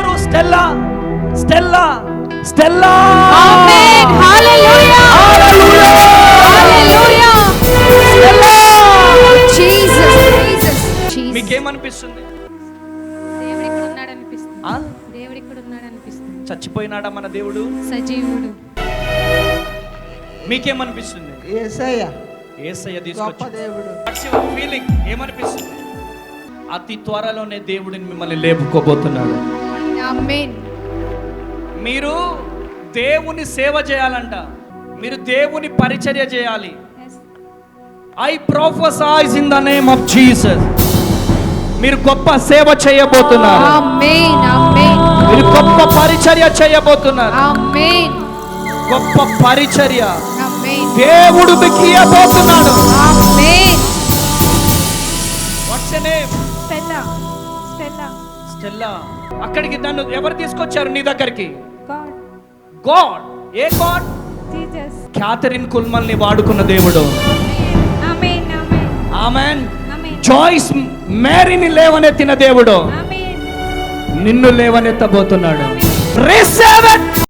ఎవరు? Stella. Stella. Stella. ఆమేన్. హల్లెలూయా. హల్లెలూయా. Stella. Jesus. Jesus. మీకేమనిపిస్తుంది? దేవుడు ఇక్కడ ఉన్నాడు అనిపిస్తుంది. ఆ? దేవుడు ఇక్కడ ఉన్నాడు అనిపిస్తుంది. చచ్చిపోయినాడా మన దేవుడు? సజీవుడు. మీకేమనిపిస్తుంది? యేసయ్య యేసయ్య గొప్ప తీసుకొచ్చి దేవుడు. What's your feeling? ఏమనిపిస్తుంది? అతి త్వరలోనే దేవుడిని మిమ్మల్ని లేపుకోబోతున్నాడు. ఆమేన్. మీరు దేవుని సేవ చేయాలంట. మీరు దేవుని పరిచర్య చేయాలి. I prophesize in the name of Jesus. మీరు గొప్ప సేవ చేయబోతున్నారు. ఆమేన్. ఆమేన్. మీరు గొప్ప పరిచర్య చేయబోతున్నారు. ఆమేన్. గొప్ప పరిచర్య ఆమేన్. దేవుడు మీకు ఇవ్వబోతున్నాడు. ఆమేన్. What's your name? Stella. Stella. Stella. అక్కడికి నన్ను ఎవరు తీసుకొచ్చారు నీ దగ్గరికి? గాడ్. గాడ్. ఏ గాడ్? జీసస్. క్యాథరిన్ కుల్మన్ ని వాడుకున్న దేవుడు. ఆమేన్. ఆమేన్. ఆమేన్. ఆమేన్. జాయిస్ మేరీని లేవనెత్తిన దేవుడు ఆమేన్. నిన్ను లేవనెత్తబోతున్నాడు. Receive it.